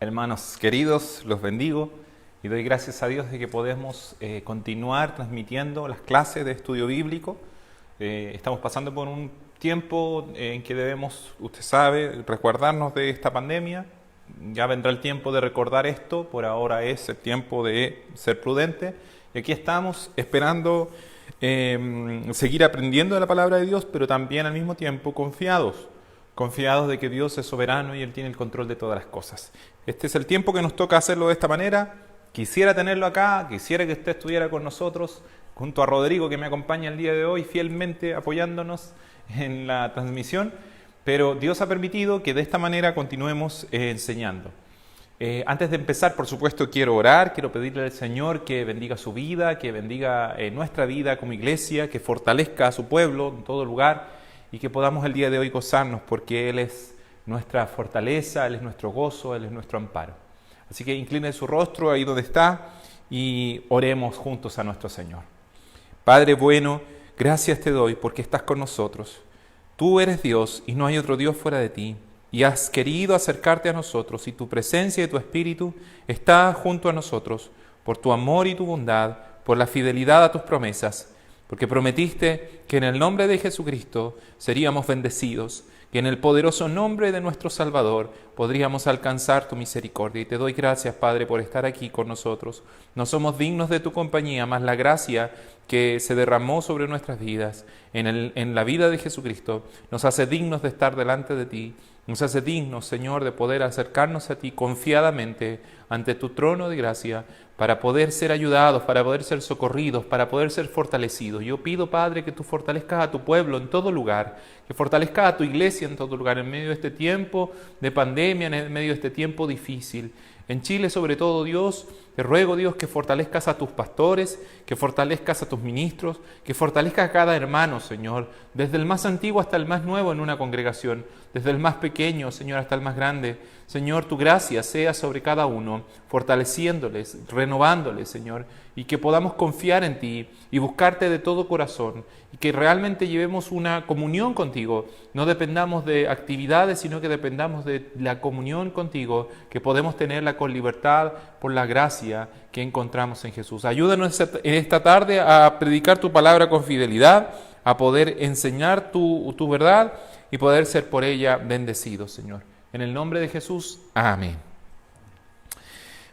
Hermanos queridos, los bendigo y doy gracias a Dios de que podemos continuar transmitiendo las clases de estudio bíblico. Estamos pasando por un tiempo en que debemos, usted sabe, resguardarnos de esta pandemia. Ya vendrá el tiempo de recordar esto, por ahora es el tiempo de ser prudente. Y aquí estamos esperando seguir aprendiendo de la palabra de Dios, pero también al mismo tiempo confiados de que Dios es soberano y Él tiene el control de todas las cosas. Este es el tiempo que nos toca hacerlo de esta manera. Quisiera tenerlo acá, quisiera que usted estuviera con nosotros, junto a Rodrigo, que me acompaña el día de hoy, fielmente apoyándonos en la transmisión, pero Dios ha permitido que de esta manera continuemos enseñando. Antes de empezar, por supuesto, quiero orar, quiero pedirle al Señor que bendiga su vida, que bendiga nuestra vida como iglesia, que fortalezca a su pueblo en todo lugar, y que podamos el día de hoy gozarnos porque Él es nuestra fortaleza, Él es nuestro gozo, Él es nuestro amparo. Así que incline su rostro ahí donde está y oremos juntos a nuestro Señor. Padre bueno, gracias te doy porque estás con nosotros. Tú eres Dios y no hay otro Dios fuera de ti. Y has querido acercarte a nosotros y tu presencia y tu Espíritu está junto a nosotros por tu amor y tu bondad, por la fidelidad a tus promesas. Porque prometiste que en el nombre de Jesucristo seríamos bendecidos, que en el poderoso nombre de nuestro Salvador podríamos alcanzar tu misericordia. Y te doy gracias, Padre, por estar aquí con nosotros. No somos dignos de tu compañía, mas la gracia que se derramó sobre nuestras vidas en la vida de Jesucristo nos hace dignos de estar delante de ti. Nos hace dignos, Señor, de poder acercarnos a ti confiadamente ante tu trono de gracia para poder ser ayudados, para poder ser socorridos, para poder ser fortalecidos. Yo pido, Padre, que tú fortalezcas a tu pueblo en todo lugar, que fortalezcas a tu iglesia en todo lugar, en medio de este tiempo de pandemia, en medio de este tiempo difícil. En Chile, sobre todo, Dios, te ruego, Dios, que fortalezcas a tus pastores, que fortalezcas a tus ministros, que fortalezcas a cada hermano, Señor, desde el más antiguo hasta el más nuevo en una congregación, desde el más pequeño, Señor, hasta el más grande. Señor, tu gracia sea sobre cada uno, fortaleciéndoles, renovándoles, Señor, y que podamos confiar en ti y buscarte de todo corazón, y que realmente llevemos una comunión contigo, no dependamos de actividades, sino que dependamos de la comunión contigo, que podemos tenerla con libertad por la gracia que encontramos en Jesús. Ayúdanos en esta tarde a predicar tu palabra con fidelidad, a poder enseñar tu verdad y poder ser por ella bendecidos, Señor. En el nombre de Jesús, amén.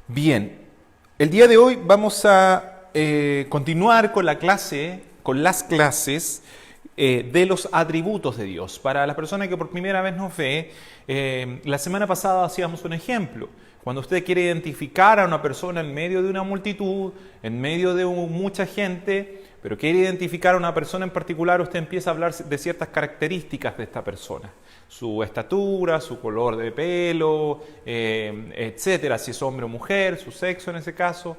Bien, el día de hoy vamos a continuar con las clases de los atributos de Dios. Para las personas que por primera vez nos ve, la semana pasada hacíamos un ejemplo. Cuando usted quiere identificar a una persona en medio de una multitud, en medio de mucha gente, pero quiere identificar a una persona en particular, usted empieza a hablar de ciertas características de esta persona. Su estatura, su color de pelo, etcétera, si es hombre o mujer, su sexo en ese caso.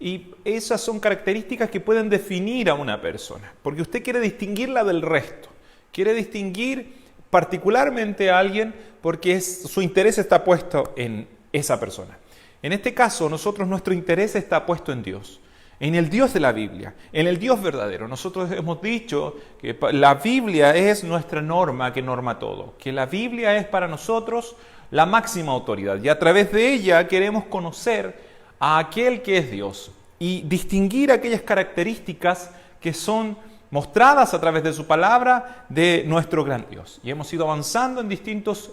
Y esas son características que pueden definir a una persona, porque usted quiere distinguirla del resto. Quiere distinguir particularmente a alguien porque su interés está puesto en esa persona. En este caso, nuestro interés está puesto en Dios, en el Dios de la Biblia, en el Dios verdadero. Nosotros hemos dicho que la Biblia es nuestra norma que norma todo, que la Biblia es para nosotros la máxima autoridad y a través de ella queremos conocer a aquel que es Dios y distinguir aquellas características que son mostradas a través de su palabra de nuestro gran Dios. Y hemos ido avanzando en distintas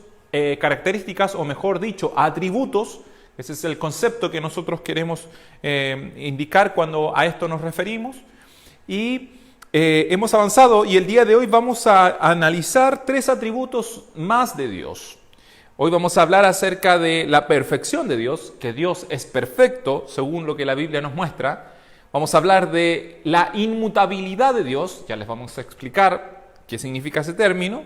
características, o mejor dicho, atributos. Ese es el concepto que nosotros queremos indicar cuando a esto nos referimos. Y hemos avanzado y el día de hoy vamos a analizar 3 atributos más de Dios. Hoy vamos a hablar acerca de la perfección de Dios, que Dios es perfecto según lo que la Biblia nos muestra. Vamos a hablar de la inmutabilidad de Dios, ya les vamos a explicar qué significa ese término,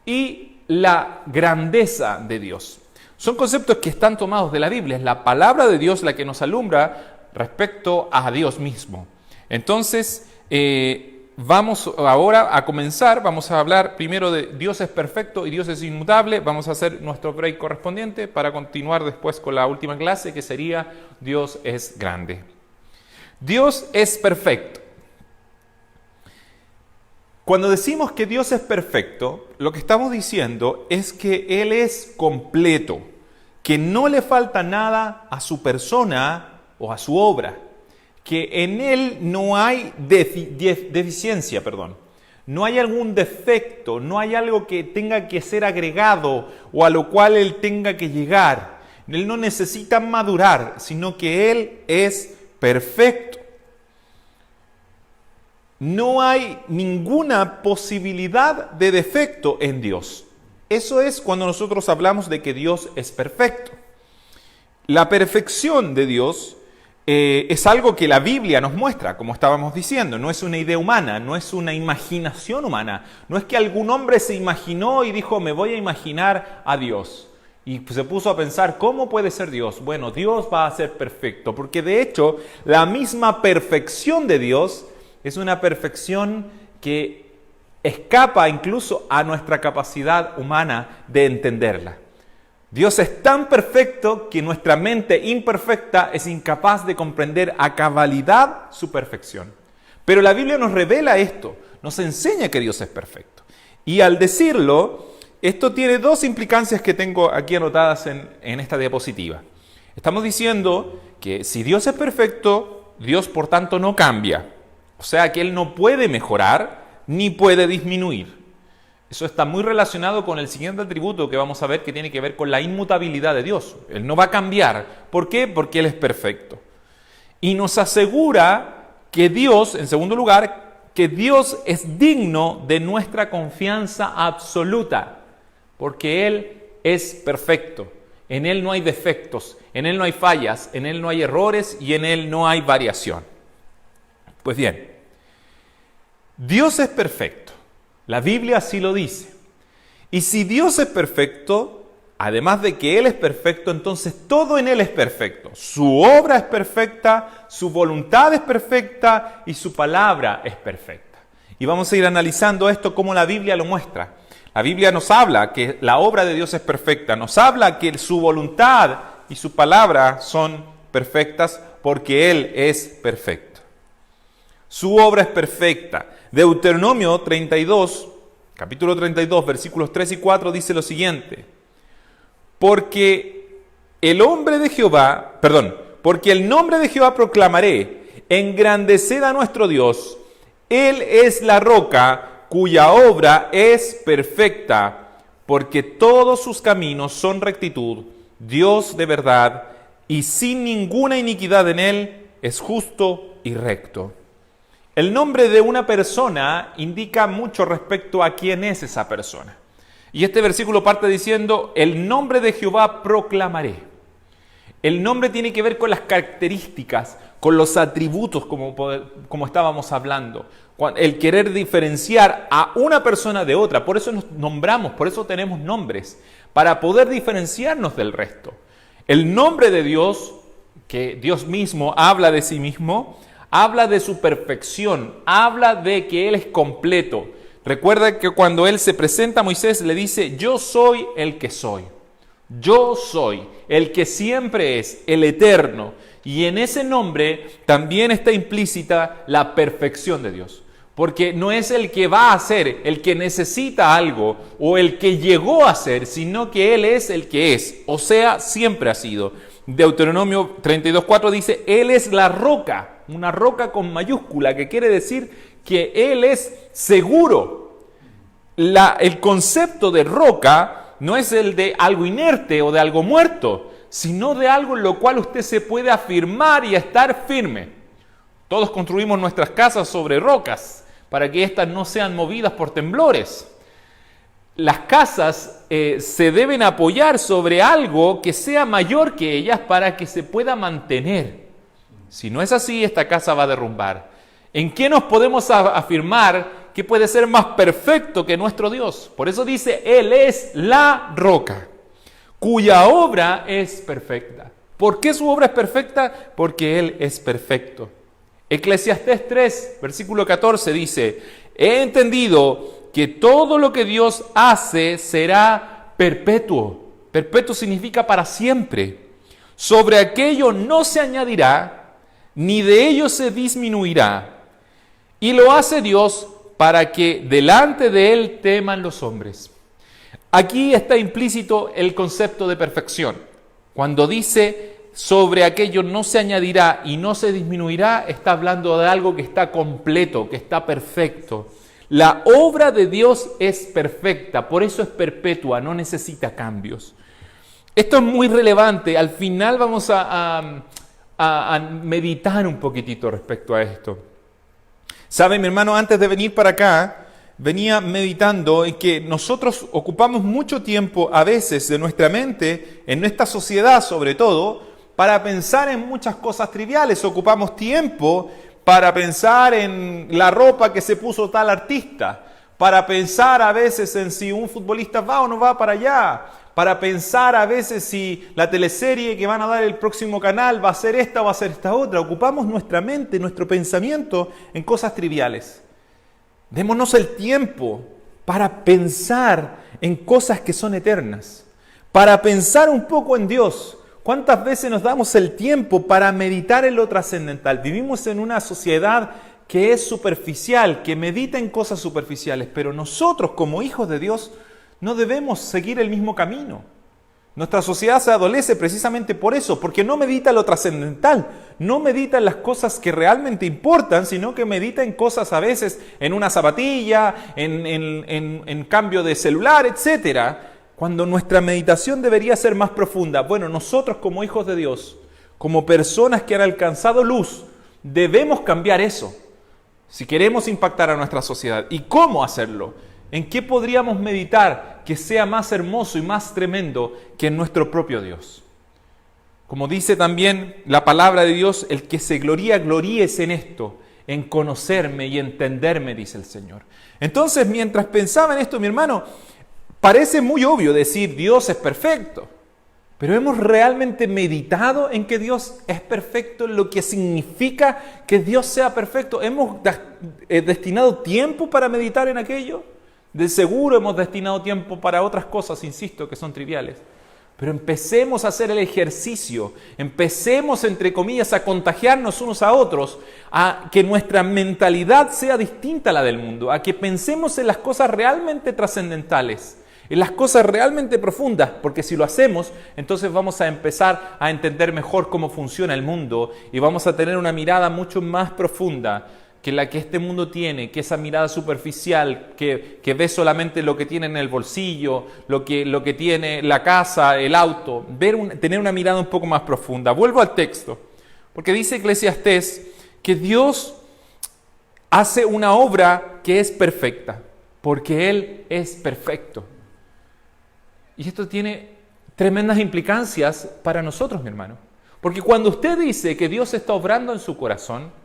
y la grandeza de Dios. Son conceptos que están tomados de la Biblia, es la palabra de Dios la que nos alumbra respecto a Dios mismo. Entonces, vamos ahora a comenzar, vamos a hablar primero de Dios es perfecto y Dios es inmutable. Vamos a hacer nuestro break correspondiente para continuar después con la última clase, que sería Dios es grande. Dios es perfecto. Cuando decimos que Dios es perfecto, lo que estamos diciendo es que Él es completo, que no le falta nada a su persona o a su obra, que en Él no hay deficiencia, no hay algún defecto, no hay algo que tenga que ser agregado o a lo cual Él tenga que llegar. Él no necesita madurar, sino que Él es perfecto. No hay ninguna posibilidad de defecto en Dios. Eso es cuando nosotros hablamos de que Dios es perfecto. La perfección de Dios es algo que la Biblia nos muestra, como estábamos diciendo. No es una idea humana, no es una imaginación humana. No es que algún hombre se imaginó y dijo, me voy a imaginar a Dios. Y se puso a pensar, ¿cómo puede ser Dios? Bueno, Dios va a ser perfecto, porque de hecho, la misma perfección de Dios es una perfección que escapa incluso a nuestra capacidad humana de entenderla. Dios es tan perfecto que nuestra mente imperfecta es incapaz de comprender a cabalidad su perfección. Pero la Biblia nos revela esto, nos enseña que Dios es perfecto. Y al decirlo, esto tiene dos implicancias que tengo aquí anotadas en esta diapositiva. Estamos diciendo que si Dios es perfecto, Dios por tanto no cambia. O sea que Él no puede mejorar ni puede disminuir. Eso está muy relacionado con el siguiente atributo que vamos a ver, que tiene que ver con la inmutabilidad de Dios. Él no va a cambiar. ¿Por qué? Porque Él es perfecto. Y nos asegura que Dios, en segundo lugar, que Dios es digno de nuestra confianza absoluta. Porque Él es perfecto. En Él no hay defectos, en Él no hay fallas, en Él no hay errores y en Él no hay variación. Pues bien, Dios es perfecto. La Biblia así lo dice. Y si Dios es perfecto, además de que Él es perfecto, entonces todo en Él es perfecto. Su obra es perfecta, su voluntad es perfecta y su palabra es perfecta. Y vamos a ir analizando esto como la Biblia lo muestra. La Biblia nos habla que la obra de Dios es perfecta, nos habla que su voluntad y su palabra son perfectas porque Él es perfecto. Su obra es perfecta. Deuteronomio 32, capítulo 32, versículos 3 y 4 dice lo siguiente. Porque el nombre de Jehová proclamaré, engrandeced a nuestro Dios. Él es la roca cuya obra es perfecta, porque todos sus caminos son rectitud, Dios de verdad, y sin ninguna iniquidad en Él, es justo y recto. El nombre de una persona indica mucho respecto a quién es esa persona. Y este versículo parte diciendo, el nombre de Jehová proclamaré. El nombre tiene que ver con las características, con los atributos, como estábamos hablando. El querer diferenciar a una persona de otra. Por eso nos nombramos, por eso tenemos nombres, para poder diferenciarnos del resto. El nombre de Dios, que Dios mismo habla de sí mismo, habla de su perfección, habla de que Él es completo. Recuerda que cuando Él se presenta a Moisés, le dice, yo soy el que soy. Yo soy el que siempre es, el eterno. Y en ese nombre también está implícita la perfección de Dios. Porque no es el que va a ser, el que necesita algo o el que llegó a ser, sino que Él es el que es. O sea, siempre ha sido. Deuteronomio 32:4 dice, Él es la roca. Una roca con mayúscula, que quiere decir que Él es seguro. El concepto de roca no es el de algo inerte o de algo muerto, sino de algo en lo cual usted se puede afirmar y estar firme. Todos construimos nuestras casas sobre rocas para que éstas no sean movidas por temblores. Las casas se deben apoyar sobre algo que sea mayor que ellas para que se pueda mantener. Si no es así, esta casa va a derrumbar. ¿En qué nos podemos afirmar que puede ser más perfecto que nuestro Dios? Por eso dice, Él es la roca, cuya obra es perfecta. ¿Por qué su obra es perfecta? Porque Él es perfecto. Eclesiastés 3, versículo 14 dice, he entendido que todo lo que Dios hace será perpetuo. Perpetuo significa para siempre. Sobre aquello no se añadirá, ni de ello se disminuirá. Y lo hace Dios para que delante de Él teman los hombres. Aquí está implícito el concepto de perfección. Cuando dice sobre aquello no se añadirá y no se disminuirá, está hablando de algo que está completo, que está perfecto. La obra de Dios es perfecta, por eso es perpetua, no necesita cambios. Esto es muy relevante. Al final vamos a meditar un poquitito respecto a esto. ¿Sabe, mi hermano? Antes de venir para acá, venía meditando en que nosotros ocupamos mucho tiempo a veces de nuestra mente, en nuestra sociedad sobre todo, para pensar en muchas cosas triviales. Ocupamos tiempo para pensar en la ropa que se puso tal artista, para pensar a veces en si un futbolista va o no va para allá, para pensar a veces si la teleserie que van a dar el próximo canal va a ser esta o va a ser esta otra. Ocupamos nuestra mente, nuestro pensamiento en cosas triviales. Démonos el tiempo para pensar en cosas que son eternas, para pensar un poco en Dios. ¿Cuántas veces nos damos el tiempo para meditar en lo trascendental? Vivimos en una sociedad que es superficial, que medita en cosas superficiales, pero nosotros como hijos de Dios no debemos seguir el mismo camino. Nuestra sociedad se adolece precisamente por eso, porque no medita lo trascendental, no medita en las cosas que realmente importan, sino que medita en cosas a veces, en una zapatilla, en cambio de celular, etcétera. Cuando nuestra meditación debería ser más profunda. Bueno, nosotros como hijos de Dios, como personas que han alcanzado luz, debemos cambiar eso si queremos impactar a nuestra sociedad. ¿Y cómo hacerlo? ¿En qué podríamos meditar que sea más hermoso y más tremendo que en nuestro propio Dios? Como dice también la palabra de Dios, el que se gloría, gloríese en esto, en conocerme y entenderme, dice el Señor. Entonces, mientras pensaba en esto, mi hermano, parece muy obvio decir Dios es perfecto, pero ¿hemos realmente meditado en que Dios es perfecto, en lo que significa que Dios sea perfecto? ¿Hemos destinado tiempo para meditar en aquello? De seguro hemos destinado tiempo para otras cosas, insisto, que son triviales. Pero empecemos a hacer el ejercicio, empecemos, entre comillas, a contagiarnos unos a otros, a que nuestra mentalidad sea distinta a la del mundo, a que pensemos en las cosas realmente trascendentales, en las cosas realmente profundas, porque si lo hacemos, entonces vamos a empezar a entender mejor cómo funciona el mundo y vamos a tener una mirada mucho más profunda que la que este mundo tiene, que esa mirada superficial, que ve solamente lo que tiene en el bolsillo, lo que tiene la casa, el auto, tener una mirada un poco más profunda. Vuelvo al texto, porque dice Eclesiastés que Dios hace una obra que es perfecta, porque Él es perfecto. Y esto tiene tremendas implicancias para nosotros, mi hermano. Porque cuando usted dice que Dios está obrando en su corazón,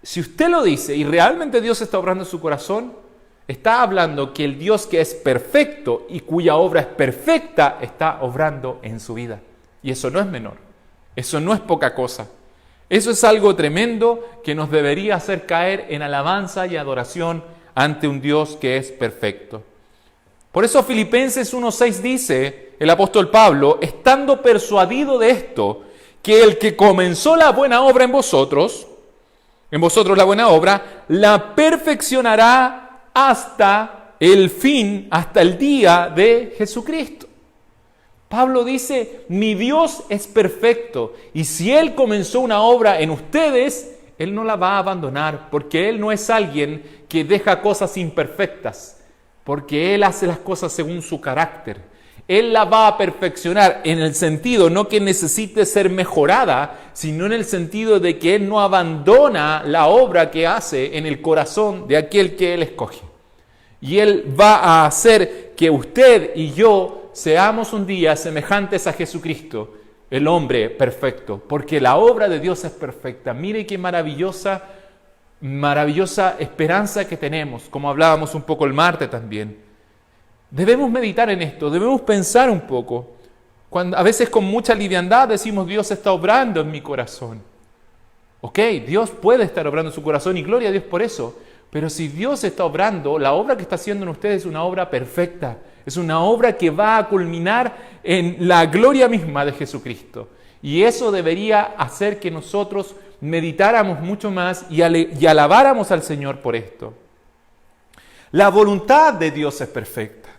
si usted lo dice y realmente Dios está obrando en su corazón, está hablando que el Dios que es perfecto y cuya obra es perfecta está obrando en su vida. Y eso no es menor, eso no es poca cosa. Eso es algo tremendo que nos debería hacer caer en alabanza y adoración ante un Dios que es perfecto. Por eso Filipenses 1:6 dice el apóstol Pablo, estando persuadido de esto, que el que comenzó la buena obra en vosotros la buena obra, la perfeccionará hasta el fin, hasta el día de Jesucristo. Pablo dice, mi Dios es perfecto, y si Él comenzó una obra en ustedes, Él no la va a abandonar, porque Él no es alguien que deja cosas imperfectas, porque Él hace las cosas según su carácter. Él la va a perfeccionar en el sentido no que necesite ser mejorada, sino en el sentido de que Él no abandona la obra que hace en el corazón de aquel que Él escoge. Y Él va a hacer que usted y yo seamos un día semejantes a Jesucristo, el hombre perfecto, porque la obra de Dios es perfecta. Mire qué maravillosa esperanza que tenemos, como hablábamos un poco el martes también. Debemos meditar en esto, debemos pensar un poco. A veces con mucha liviandad decimos, Dios está obrando en mi corazón. Ok, Dios puede estar obrando en su corazón y gloria a Dios por eso. Pero si Dios está obrando, la obra que está haciendo en ustedes es una obra perfecta. Es una obra que va a culminar en la gloria misma de Jesucristo. Y eso debería hacer que nosotros meditáramos mucho más y alabáramos al Señor por esto. La voluntad de Dios es perfecta.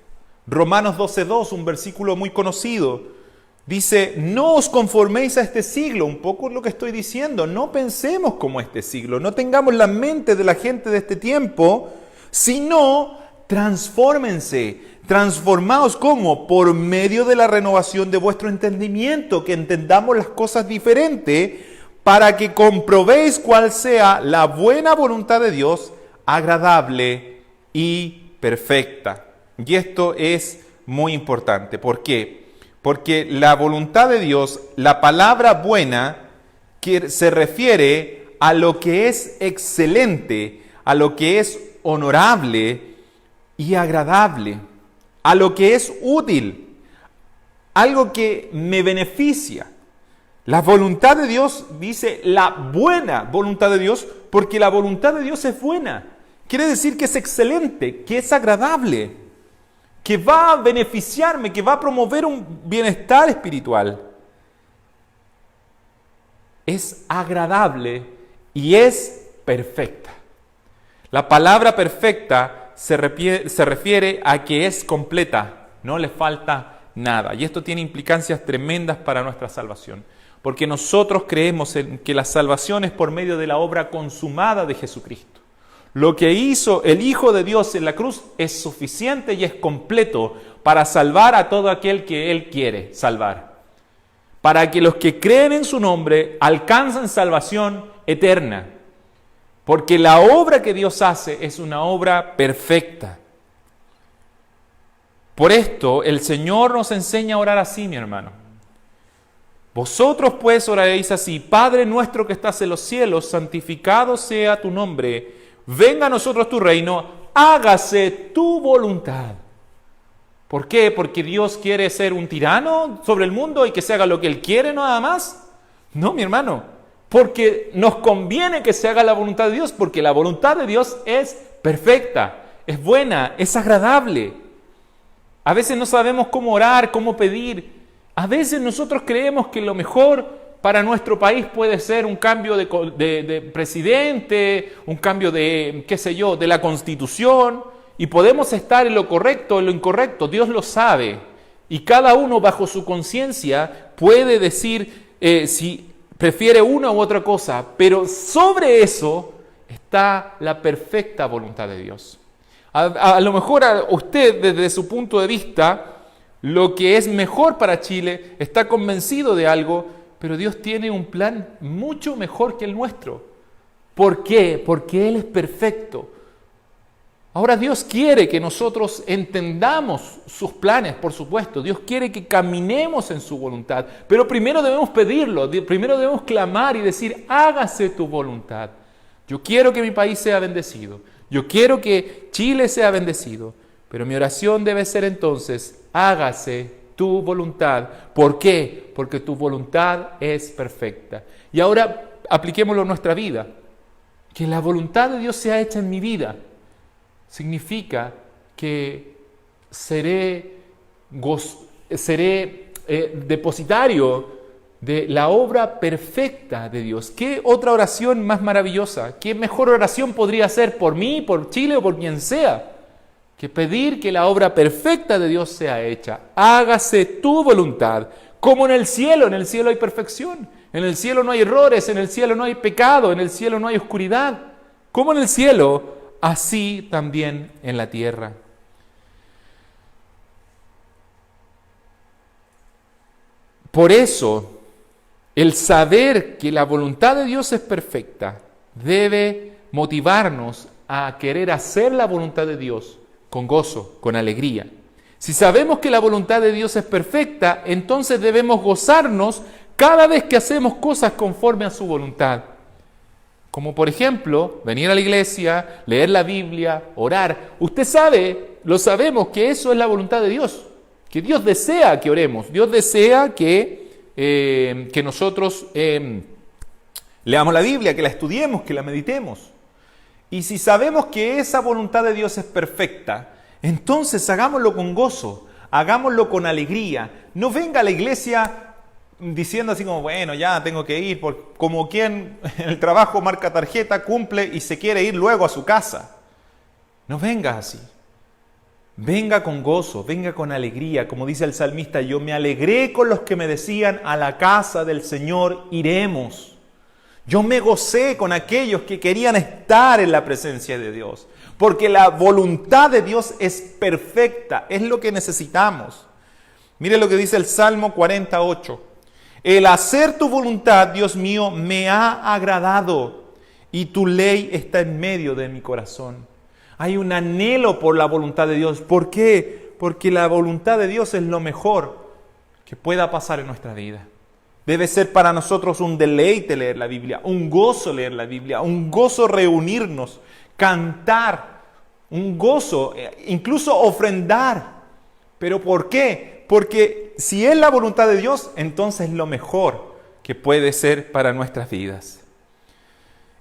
Romanos 12:2, un versículo muy conocido, Dice, no os conforméis a este siglo, un poco lo que estoy diciendo, no pensemos como este siglo, no tengamos la mente de la gente de este tiempo, sino transfórmense, transformaos ¿cómo? Por medio de la renovación de vuestro entendimiento, que entendamos las cosas diferentes, para que comprobéis cuál sea la buena voluntad de Dios, agradable y perfecta. Y esto es muy importante, ¿por qué? Porque la voluntad de Dios, la palabra buena, que se refiere a lo que es excelente, a lo que es honorable y agradable, a lo que es útil, algo que me beneficia. La voluntad de Dios dice la buena voluntad de Dios, porque la voluntad de Dios es buena. Quiere decir que es excelente, que es agradable, que va a beneficiarme, que va a promover un bienestar espiritual. Es agradable y es perfecta. La palabra perfecta se refiere a que es completa, no le falta nada. Y esto tiene implicancias tremendas para nuestra salvación, porque nosotros creemos en que la salvación es por medio de la obra consumada de Jesucristo. Lo que hizo el Hijo de Dios en la cruz es suficiente y es completo para salvar a todo aquel que Él quiere salvar. Para que los que creen en su nombre alcancen salvación eterna. Porque la obra que Dios hace es una obra perfecta. Por esto el Señor nos enseña a orar así, mi hermano. Vosotros pues oraréis así: Padre nuestro que estás en los cielos, santificado sea tu nombre. Venga a nosotros tu reino, hágase tu voluntad. ¿Por qué? ¿Porque Dios quiere ser un tirano sobre el mundo y que se haga lo que Él quiere nada más? No, mi hermano, porque nos conviene que se haga la voluntad de Dios, porque la voluntad de Dios es perfecta, es buena, es agradable. A veces no sabemos cómo orar, cómo pedir. A veces nosotros creemos que lo mejor para nuestro país puede ser un cambio de presidente, un cambio de, de la Constitución, y podemos estar en lo correcto o en lo incorrecto, Dios lo sabe, y cada uno bajo su conciencia puede decir si prefiere una u otra cosa, pero sobre eso está la perfecta voluntad de Dios. A lo mejor a usted, desde su punto de vista, lo que es mejor para Chile, está convencido de algo, pero Dios tiene un plan mucho mejor que el nuestro. ¿Por qué? Porque Él es perfecto. Ahora Dios quiere que nosotros entendamos sus planes, por supuesto. Dios quiere que caminemos en su voluntad. Pero primero debemos pedirlo, primero debemos clamar y decir: hágase tu voluntad. Yo quiero que mi país sea bendecido. Yo quiero que Chile sea bendecido. Pero mi oración debe ser entonces: hágase tu voluntad. ¿Por qué? Porque tu voluntad es perfecta. Y ahora apliquémoslo en nuestra vida. Que la voluntad de Dios sea hecha en mi vida significa que seré depositario de la obra perfecta de Dios. ¿Qué otra oración más maravillosa? ¿Qué mejor oración podría ser por mí, por Chile o por quien sea, que pedir que la obra perfecta de Dios sea hecha? Hágase tu voluntad, como en el cielo hay perfección, en el cielo no hay errores, en el cielo no hay pecado, en el cielo no hay oscuridad. Como en el cielo, así también en la tierra. Por eso, el saber que la voluntad de Dios es perfecta debe motivarnos a querer hacer la voluntad de Dios con gozo, con alegría. Si sabemos que la voluntad de Dios es perfecta, entonces debemos gozarnos cada vez que hacemos cosas conforme a su voluntad. Como por ejemplo, venir a la iglesia, leer la Biblia, orar. Usted sabe, lo sabemos, que eso es la voluntad de Dios. Que Dios desea que oremos. Dios desea que nosotros leamos la Biblia, que la estudiemos, que la meditemos. Y si sabemos que esa voluntad de Dios es perfecta, entonces hagámoslo con gozo, hagámoslo con alegría. No venga a la iglesia diciendo así como: bueno, ya tengo que ir, como quien en el trabajo marca tarjeta, cumple y se quiere ir luego a su casa. No vengas así. Venga con gozo, venga con alegría. Como dice el salmista, yo me alegré con los que me decían, a la casa del Señor iremos. Yo me gocé con aquellos que querían estar en la presencia de Dios, porque la voluntad de Dios es perfecta, es lo que necesitamos. Mire lo que dice el Salmo 48. El hacer tu voluntad, Dios mío, me ha agradado, y tu ley está en medio de mi corazón. Hay un anhelo por la voluntad de Dios. ¿Por qué? Porque la voluntad de Dios es lo mejor que pueda pasar en nuestra vida. Debe ser para nosotros un deleite leer la Biblia, un gozo leer la Biblia, un gozo reunirnos, cantar, un gozo, incluso ofrendar. ¿Pero por qué? Porque si es la voluntad de Dios, entonces es lo mejor que puede ser para nuestras vidas.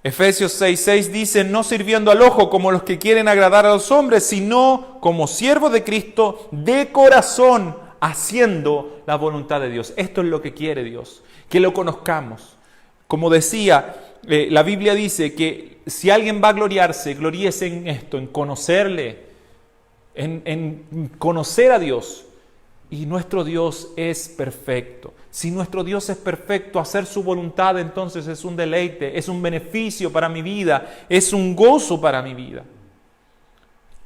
Efesios 6:6 dice, no sirviendo al ojo como los que quieren agradar a los hombres, sino como siervos de Cristo de corazón, haciendo la voluntad de Dios. Esto es lo que quiere Dios, que lo conozcamos. Como decía, la Biblia dice que si alguien va a gloriarse, gloríese en esto, en conocerle, en conocer a Dios. Y nuestro Dios es perfecto. Si nuestro Dios es perfecto, hacer su voluntad entonces es un deleite, es un beneficio para mi vida, es un gozo para mi vida.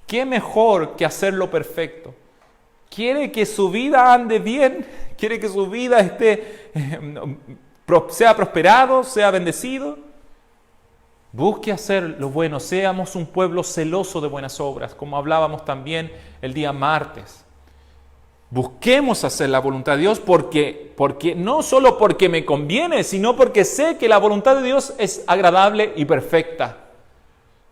¿Qué mejor que hacerlo perfecto? ¿Quiere que su vida ande bien? ¿Quiere que su vida sea prosperado, sea bendecido? Busque hacer lo bueno, seamos un pueblo celoso de buenas obras, como hablábamos también el día martes. Busquemos hacer la voluntad de Dios porque no solo porque me conviene, sino porque sé que la voluntad de Dios es agradable y perfecta.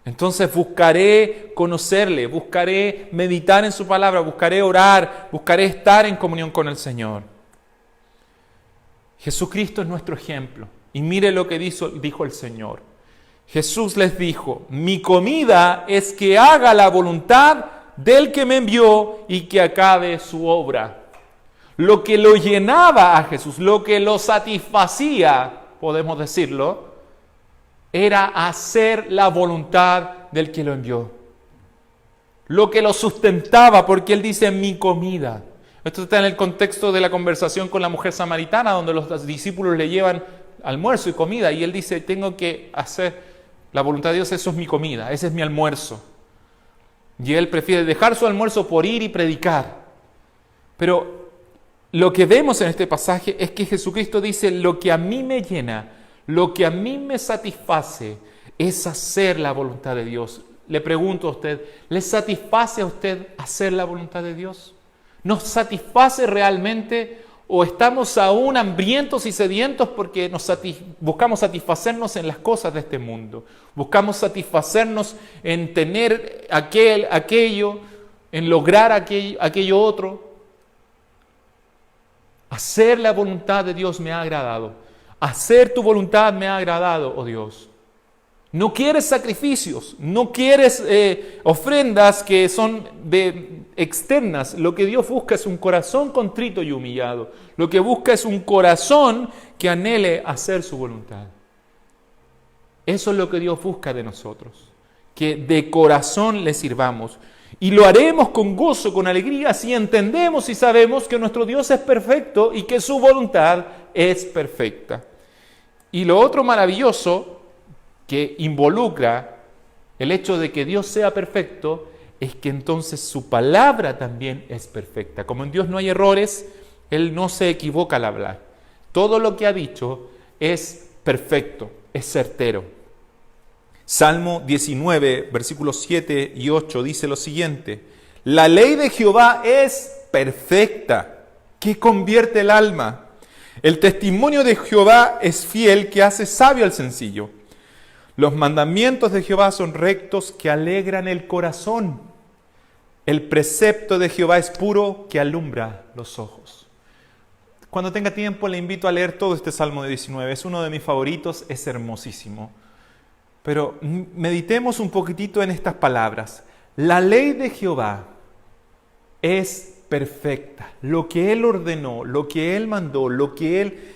Entonces buscaré conocerle, buscaré meditar en su palabra, buscaré orar, buscaré estar en comunión con el Señor. Jesucristo es nuestro ejemplo. Y mire lo que dijo el Señor. Jesús les dijo, mi comida es que haga la voluntad del que me envió y que acabe su obra. Lo que lo llenaba a Jesús, lo que lo satisfacía, podemos decirlo, era hacer la voluntad del que lo envió. Lo que lo sustentaba, porque él dice mi comida. Esto está en el contexto de la conversación con la mujer samaritana, donde los discípulos le llevan almuerzo y comida, y él dice, tengo que hacer la voluntad de Dios, eso es mi comida, ese es mi almuerzo. Y él prefiere dejar su almuerzo por ir y predicar. Pero lo que vemos en este pasaje es que Jesucristo dice, lo que a mí me llena, lo que a mí me satisface, es hacer la voluntad de Dios. Le pregunto a usted, ¿le satisface a usted hacer la voluntad de Dios? ¿Nos satisface realmente o estamos aún hambrientos y sedientos porque buscamos satisfacernos en las cosas de este mundo? Buscamos satisfacernos en tener aquello, en lograr aquello otro. Hacer la voluntad de Dios me ha agradado. Hacer tu voluntad me ha agradado, oh Dios. No quieres sacrificios, no quieres ofrendas que son externas. Lo que Dios busca es un corazón contrito y humillado. Lo que busca es un corazón que anhele hacer su voluntad. Eso es lo que Dios busca de nosotros, que de corazón le sirvamos. Y lo haremos con gozo, con alegría, si entendemos y sabemos que nuestro Dios es perfecto y que su voluntad es perfecta. Y lo otro maravilloso que involucra el hecho de que Dios sea perfecto es que entonces su palabra también es perfecta. Como en Dios no hay errores, Él no se equivoca al hablar. Todo lo que ha dicho es perfecto, es certero. Salmo 19, versículos 7 y 8 dice lo siguiente: la ley de Jehová es perfecta, que convierte el alma. El testimonio de Jehová es fiel, que hace sabio al sencillo. Los mandamientos de Jehová son rectos, que alegran el corazón. El precepto de Jehová es puro, que alumbra los ojos. Cuando tenga tiempo le invito a leer todo este Salmo 19. Es uno de mis favoritos, es hermosísimo. Pero meditemos un poquitito en estas palabras. La ley de Jehová es perfecta. Lo que Él ordenó, lo que Él mandó, lo que Él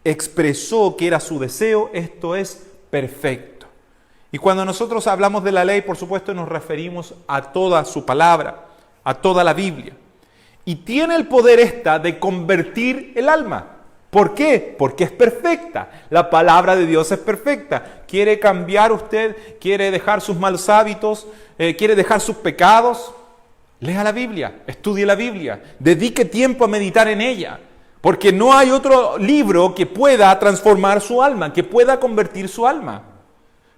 expresó que era su deseo, esto es perfecto. Y cuando nosotros hablamos de la ley, por supuesto, nos referimos a toda su palabra, a toda la Biblia. Y tiene el poder esta de convertir el alma. ¿Por qué? Porque es perfecta. La palabra de Dios es perfecta. ¿Quiere cambiar usted? ¿Quiere dejar sus malos hábitos? ¿Quiere dejar sus pecados? Lea la Biblia, estudie la Biblia, dedique tiempo a meditar en ella. Porque no hay otro libro que pueda transformar su alma, que pueda convertir su alma.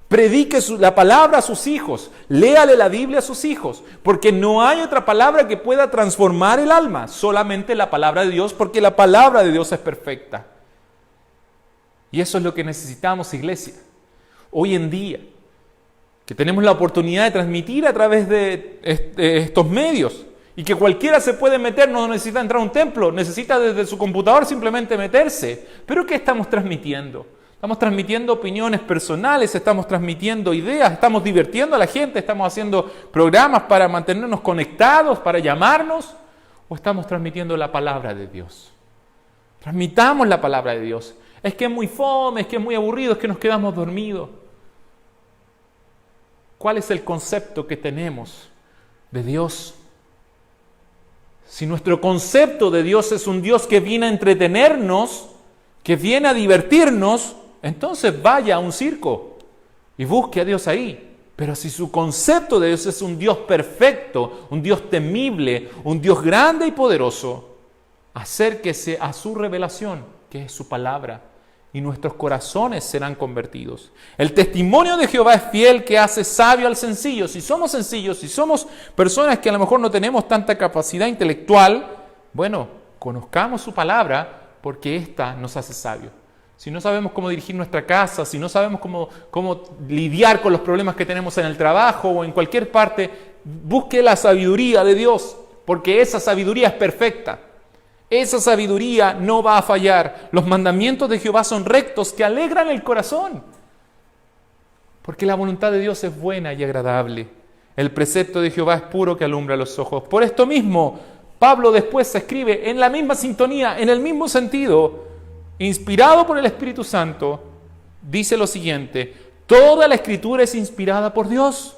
Predique la palabra a sus hijos, léale la Biblia a sus hijos, porque no hay otra palabra que pueda transformar el alma, solamente la palabra de Dios, porque la palabra de Dios es perfecta. Y eso es lo que necesitamos, iglesia. Hoy en día, que tenemos la oportunidad de transmitir a través de estos medios, y que cualquiera se puede meter, no necesita entrar a un templo, necesita desde su computador simplemente meterse. ¿Pero qué estamos transmitiendo? Estamos transmitiendo opiniones personales, estamos transmitiendo ideas, estamos divirtiendo a la gente, estamos haciendo programas para mantenernos conectados, para llamarnos, o estamos transmitiendo la palabra de Dios. Transmitamos la palabra de Dios. Es que es muy fome, es que es muy aburrido, es que nos quedamos dormidos. ¿Cuál es el concepto que tenemos de Dios? Si nuestro concepto de Dios es un Dios que viene a entretenernos, que viene a divertirnos, entonces vaya a un circo y busque a Dios ahí. Pero si su concepto de Dios es un Dios perfecto, un Dios temible, un Dios grande y poderoso, acérquese a su revelación, que es su palabra, y nuestros corazones serán convertidos. El testimonio de Jehová es fiel, que hace sabio al sencillo. Si somos sencillos, si somos personas que a lo mejor no tenemos tanta capacidad intelectual, bueno, conozcamos su palabra, porque ésta nos hace sabios. Si no sabemos cómo dirigir nuestra casa, si no sabemos cómo lidiar con los problemas que tenemos en el trabajo o en cualquier parte, busque la sabiduría de Dios, porque esa sabiduría es perfecta. Esa sabiduría no va a fallar. Los mandamientos de Jehová son rectos, que alegran el corazón. Porque la voluntad de Dios es buena y agradable. El precepto de Jehová es puro, que alumbra los ojos. Por esto mismo, Pablo después se escribe en la misma sintonía, en el mismo sentido, inspirado por el Espíritu Santo, dice lo siguiente: toda la Escritura es inspirada por Dios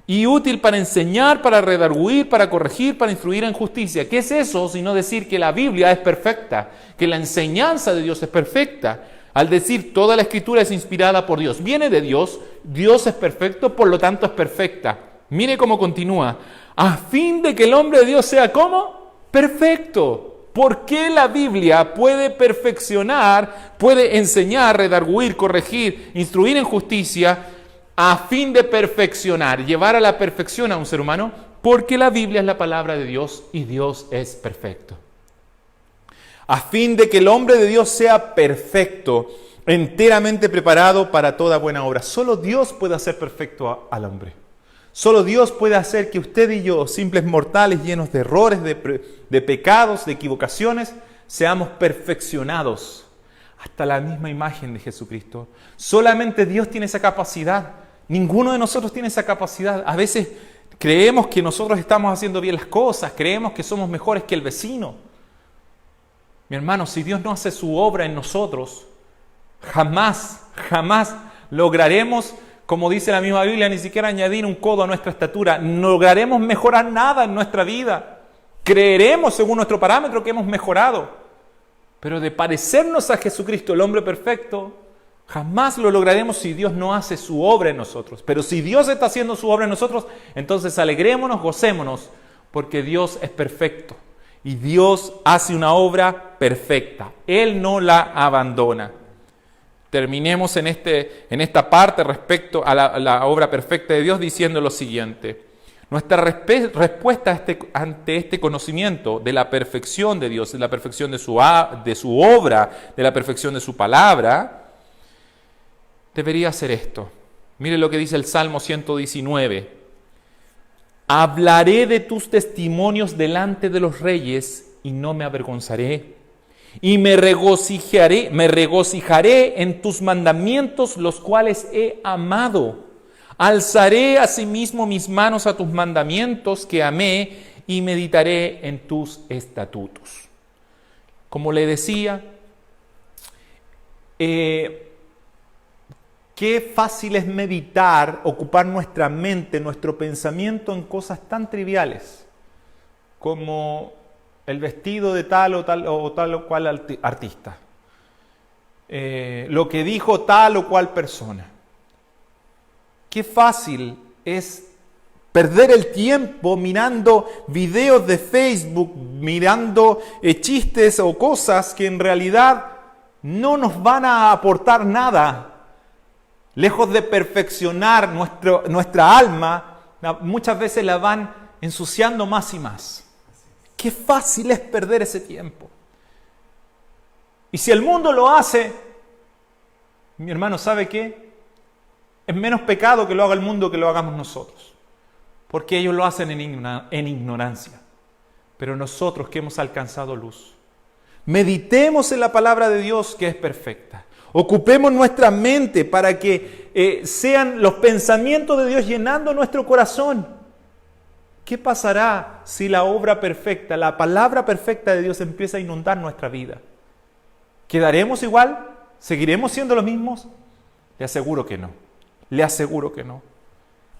y útil para enseñar, para redarguir, para corregir, para instruir en justicia. ¿Qué es eso? Sino decir que la Biblia es perfecta, que la enseñanza de Dios es perfecta. Al decir toda la Escritura es inspirada por Dios, viene de Dios, Dios es perfecto, por lo tanto es perfecta. Mire cómo continúa: a fin de que el hombre de Dios sea ¿cómo? Perfecto. ¿Por qué la Biblia puede perfeccionar, puede enseñar, redarguir, corregir, instruir en justicia, a fin de perfeccionar, llevar a la perfección a un ser humano? Porque la Biblia es la palabra de Dios y Dios es perfecto. A fin de que el hombre de Dios sea perfecto, enteramente preparado para toda buena obra. Solo Dios puede hacer perfecto al hombre. Solo Dios puede hacer que usted y yo, simples mortales llenos de errores, de pecados, de equivocaciones, seamos perfeccionados hasta la misma imagen de Jesucristo. Solamente Dios tiene esa capacidad. Ninguno de nosotros tiene esa capacidad. A veces creemos que nosotros estamos haciendo bien las cosas, creemos que somos mejores que el vecino. Mi hermano, si Dios no hace su obra en nosotros, jamás lograremos, como dice la misma Biblia, ni siquiera añadir un codo a nuestra estatura. No lograremos mejorar nada en nuestra vida. Creeremos según nuestro parámetro que hemos mejorado. Pero de parecernos a Jesucristo, el hombre perfecto, jamás lo lograremos si Dios no hace su obra en nosotros. Pero si Dios está haciendo su obra en nosotros, entonces alegrémonos, gocémonos, porque Dios es perfecto. Y Dios hace una obra perfecta. Él no la abandona. Terminemos en esta parte respecto a la obra perfecta de Dios diciendo lo siguiente. Nuestra respuesta ante este conocimiento de la perfección de Dios, de la perfección de su obra, de la perfección de su palabra, debería ser esto. Mire lo que dice el Salmo 119. Hablaré de tus testimonios delante de los reyes y no me avergonzaré. Y me regocijaré en tus mandamientos, los cuales he amado. Alzaré asimismo mis manos a tus mandamientos que amé y meditaré en tus estatutos. Como le decía, qué fácil es meditar, ocupar nuestra mente, nuestro pensamiento en cosas tan triviales. como el vestido de tal o cual artista, lo que dijo tal o cual persona. Qué fácil es perder el tiempo mirando videos de Facebook, mirando chistes o cosas que en realidad no nos van a aportar nada. Lejos de perfeccionar nuestra alma, muchas veces la van ensuciando más y más. Qué fácil es perder ese tiempo. Y si el mundo lo hace, mi hermano, ¿sabe qué? Es menos pecado que lo haga el mundo que lo hagamos nosotros. Porque ellos lo hacen en ignorancia. Pero nosotros que hemos alcanzado luz, meditemos en la palabra de Dios que es perfecta. Ocupemos nuestra mente para que sean los pensamientos de Dios llenando nuestro corazón. ¿Qué pasará si la obra perfecta, la palabra perfecta de Dios empieza a inundar nuestra vida? ¿Quedaremos igual? ¿Seguiremos siendo los mismos? Le aseguro que no. Le aseguro que no.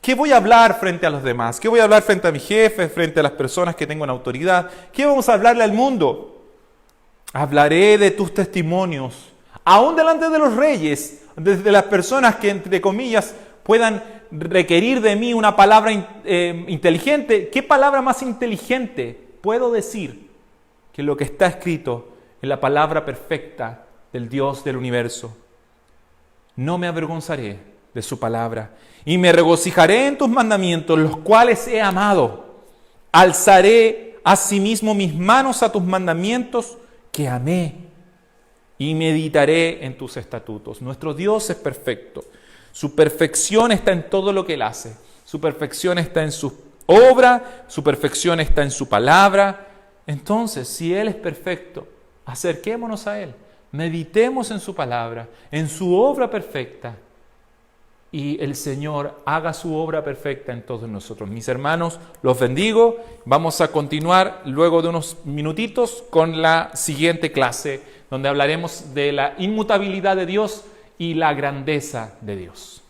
¿Qué voy a hablar frente a los demás? ¿Qué voy a hablar frente a mi jefe, frente a las personas que tengo en autoridad? ¿Qué vamos a hablarle al mundo? Hablaré de tus testimonios, aún delante de los reyes, de las personas que, entre comillas, puedan requerir de mí una palabra inteligente. ¿Qué palabra más inteligente puedo decir que lo que está escrito en la palabra perfecta del Dios del universo? No me avergonzaré de su palabra y me regocijaré en tus mandamientos, los cuales he amado. Alzaré asimismo mis manos a tus mandamientos que amé y meditaré en tus estatutos. Nuestro Dios es perfecto. Su perfección está en todo lo que Él hace. Su perfección está en su obra, su perfección está en su palabra. Entonces, si Él es perfecto, acerquémonos a Él. Meditemos en su palabra, en su obra perfecta. Y el Señor haga su obra perfecta en todos nosotros. Mis hermanos, los bendigo. Vamos a continuar luego de unos minutitos con la siguiente clase, donde hablaremos de la inmutabilidad de Dios y la grandeza de Dios.